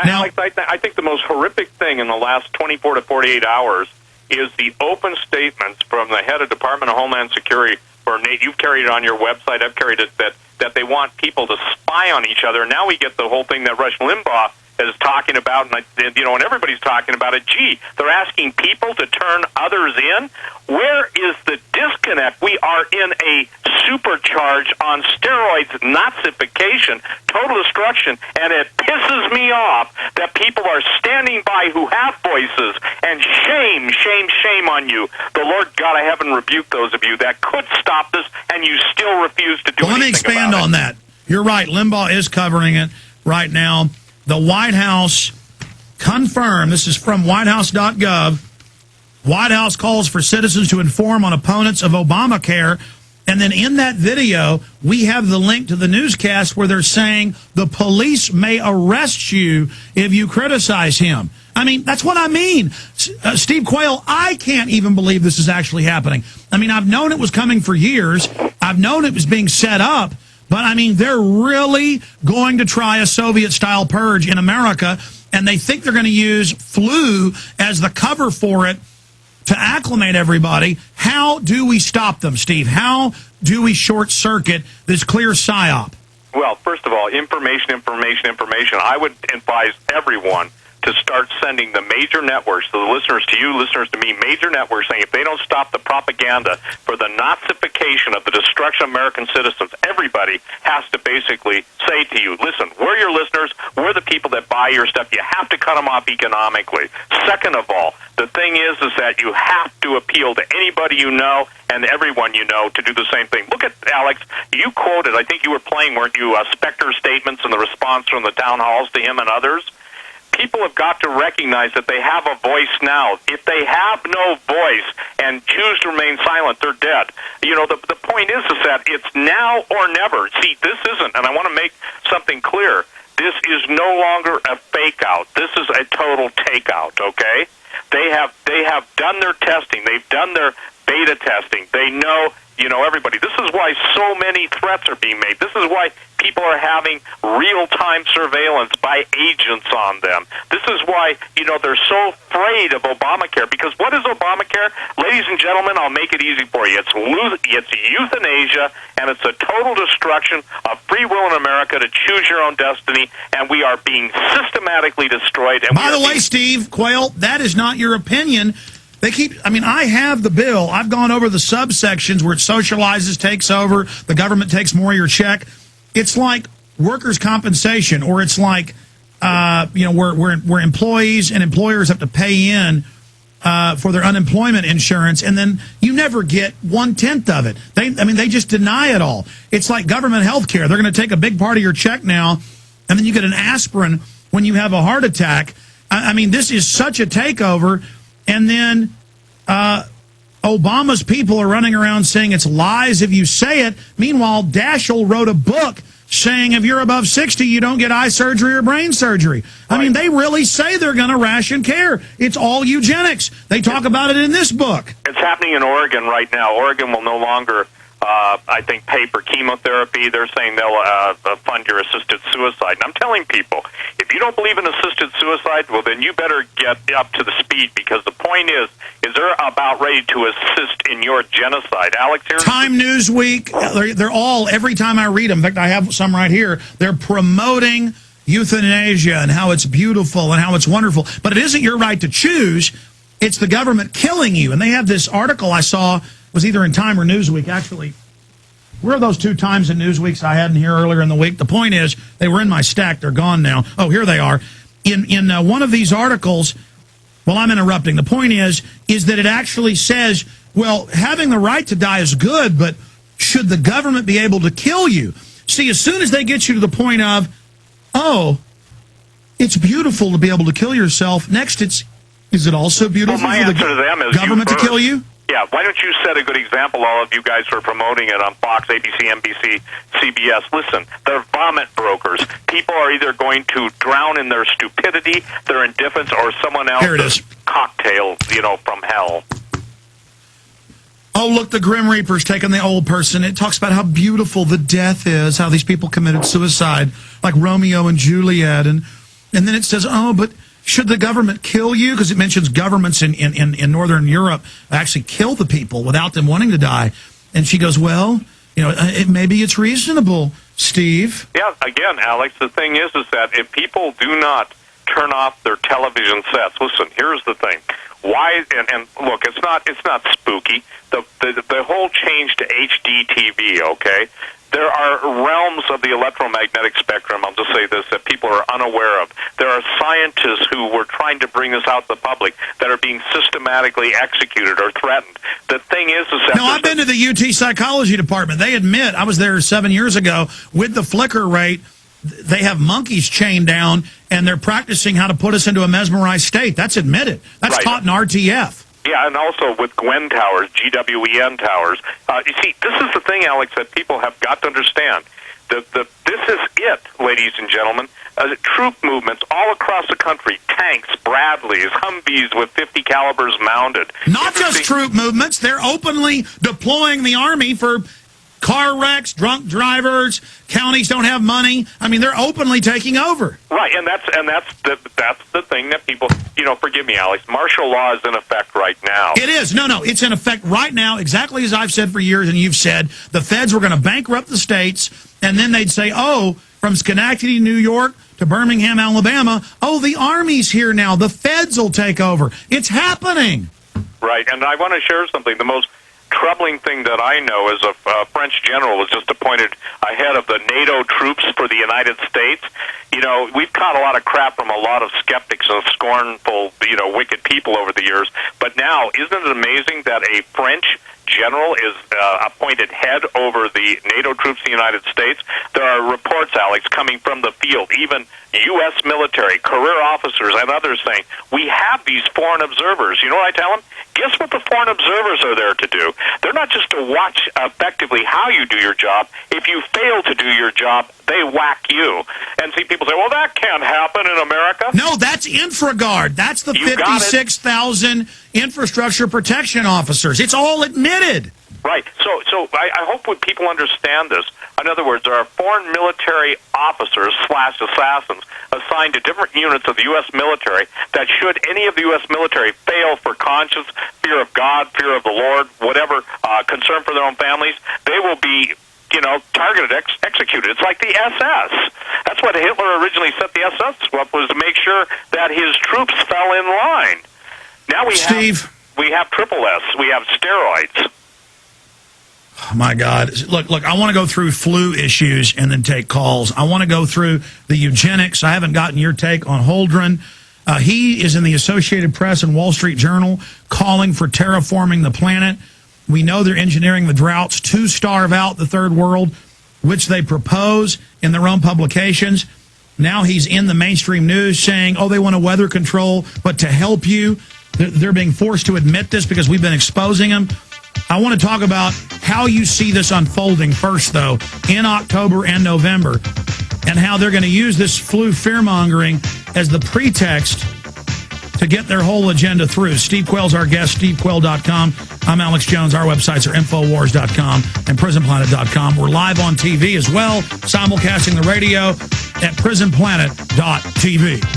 Now, Alex, I think the most horrific thing in the last 24 to 48 hours is the open statements from the head of Department of Homeland Security, or Nate, you've carried it on your website, I've carried it, that they want people to spy on each other. Now we get the whole thing that Rush Limbaugh is talking about, and and everybody's talking about it. Gee, they're asking people to turn others in. Where is the disconnect? We are in a supercharge on steroids, Nazification, total destruction, and it pisses me off that people are standing by who have voices. And shame, shame, shame on you. The Lord God of heaven rebuke those of you that could stop this, and you still refuse to do anything about it. Let me expand on that. You're right. Limbaugh is covering it right now. The White House confirmed, this is from whitehouse.gov, White House calls for citizens to inform on opponents of Obamacare. And then in that video, we have the link to the newscast where they're saying the police may arrest you if you criticize him. I mean, that's what I mean. Steve Quayle, I can't even believe this is actually happening. I mean, I've known it was coming for years. I've known it was being set up. But, I mean, they're really going to try a Soviet-style purge in America, and they think they're going to use flu as the cover for it to acclimate everybody. How do we stop them, Steve? How do we short-circuit this clear psyop? Well, first of all, information. I would advise everyone to start sending the major networks, so the listeners to you, listeners to me, major networks, saying if they don't stop the propaganda for the Nazification of the destruction of American citizens, everybody has to basically say to you, listen, we're your listeners, we're the people that buy your stuff, you have to cut them off economically. Second of all, the thing is that you have to appeal to anybody you know and everyone you know to do the same thing. Look at, Alex, you quoted, I think you were playing, weren't you, Specter's statements and the response from the town halls to him and others? People have got to recognize that they have a voice now. If they have no voice and choose to remain silent, they're dead. The point is that it's now or never. See, this isn't, and I want to make something clear, this is no longer a fake-out. This is a total take-out, okay? They have done their testing. They've done their beta testing. They know, everybody. This is why so many threats are being made. This is why people are having real-time surveillance by agents on them. This is why, they're so afraid of Obamacare. Because what is Obamacare? Ladies and gentlemen, I'll make it easy for you. It's euthanasia, and it's a total destruction of free will in America to choose your own destiny, and we are being systematically destroyed. And by the way, Steve Quayle, that is not your opinion. I have the bill. I've gone over the subsections where it socializes, takes over, the government takes more of your check. It's like workers' compensation, or it's like, where employees and employers have to pay in for their unemployment insurance, and then you never get 1/10 of it. They just deny it all. It's like government health care. They're going to take a big part of your check now, and then you get an aspirin when you have a heart attack. This is such a takeover. And then Obama's people are running around saying it's lies if you say it. Meanwhile, Daschle wrote a book saying if you're above 60, you don't get eye surgery or brain surgery. Right. They really say they're going to ration care. It's all eugenics. They talk about it in this book. It's happening in Oregon right now. Oregon will no longer, I think, pay for chemotherapy. They're saying they'll fund your assisted suicide. And I'm telling people, if you don't believe in assisted suicide, well, then you better get up to the speed, because the point is they're about ready to assist in your genocide. Alex, here. Time, Newsweek, they're all, every time I read them, in fact, I have some right here, they're promoting euthanasia and how it's beautiful and how it's wonderful. But it isn't your right to choose. It's the government killing you. And they have this article I saw, was either in Time or Newsweek, actually. Where are those 2 Times and Newsweeks I had in here earlier in the week? The point is, they were in my stack. They're gone now. Oh, here they are. In one of these articles, well, I'm interrupting. The point is that it actually says, well, having the right to die is good, but should the government be able to kill you? See, as soon as they get you to the point of, oh, it's beautiful to be able to kill yourself, next is it also beautiful for the government to kill you? Yeah, why don't you set a good example, all of you guys who are promoting it on Fox, ABC, NBC, CBS. Listen, they're vomit brokers. People are either going to drown in their stupidity, their indifference, or someone else's cocktail, from hell. Oh, look, the Grim Reaper's taking the old person. It talks about how beautiful the death is, how these people committed suicide, like Romeo and Juliet. And And then it says, oh, but should the government kill you? Because it mentions governments in Northern Europe actually kill the people without them wanting to die. And she goes, well, maybe it's reasonable, Steve. Yeah, again, Alex, the thing is that if people do not turn off their television sets, listen, here's the thing. Why, and look, it's not spooky. The whole change to HD TV, okay? There are realms of the electromagnetic spectrum, I'll just say this, that people are unaware of. There are scientists who were trying to bring this out to the public that are being systematically executed or threatened. The thing is that... No, I've been to the UT psychology department. They admit, I was there 7 years ago, with the flicker rate, they have monkeys chained down, and they're practicing how to put us into a mesmerized state. That's admitted. That's right. taught in RTF. Yeah, and also with Gwen towers, GWEN towers. You see, this is the thing, Alex, that people have got to understand. This is it, ladies and gentlemen. Troop movements all across the country, tanks, Bradleys, Humvees with 50 calibers mounted. Not just troop movements. They're openly deploying the Army for car wrecks, drunk drivers, counties don't have money. I mean, they're openly taking over. Right, and that's the thing that people, forgive me, Alex, martial law is in effect right now. It is. No, it's in effect right now, exactly as I've said for years and you've said. The feds were going to bankrupt the states, and then they'd say, oh, from Schenectady, New York to Birmingham, Alabama, oh, the Army's here now. The feds will take over. It's happening. Right, and I want to share something. The most troubling thing that I know is a French general was just appointed ahead of the NATO troops for the United States. We've caught a lot of crap from a lot of skeptics and scornful, wicked people over the years. But now, isn't it amazing that a French general is appointed head over the NATO troops in the United States? There are reports, Alex, coming from the field, even U.S. military, career officers, and others saying, we have these foreign observers. You know what I tell them? Guess what the foreign observers are there to do? They're not just to watch effectively how you do your job. If you fail to do your job, they whack you. And see, people say, well, that can't happen in America. No, that's InfraGard. That's the 56,000 infrastructure protection officers. It's all admitted. Right. So I hope that people understand this. In other words, there are foreign military officers / assassins assigned to different units of the U.S. military that should any of the U.S. military fail for conscience, fear of God, fear of the Lord, whatever, concern for their own families, they will be targeted, executed. It's like the SS. That's what Hitler originally set the SS up, was to make sure that his troops fell in line. Now we have triple S. We have steroids. Oh, my God. Look, I want to go through flu issues and then take calls. I want to go through the eugenics. I haven't gotten your take on Holdren. He is in the Associated Press and Wall Street Journal calling for terraforming the planet. We know they're engineering the droughts to starve out the third world, which they propose in their own publications. Now he's in the mainstream news saying, oh, they want to weather control, but to help you. They're being forced to admit this because we've been exposing them. I want to talk about how you see this unfolding first, though, in October and November, and how they're going to use this flu fear-mongering as the pretext to get their whole agenda through. Steve Quayle's our guest, stevequayle.com. I'm Alex Jones. Our websites are InfoWars.com and PrisonPlanet.com. We're live on TV as well, simulcasting the radio at PrisonPlanet.tv.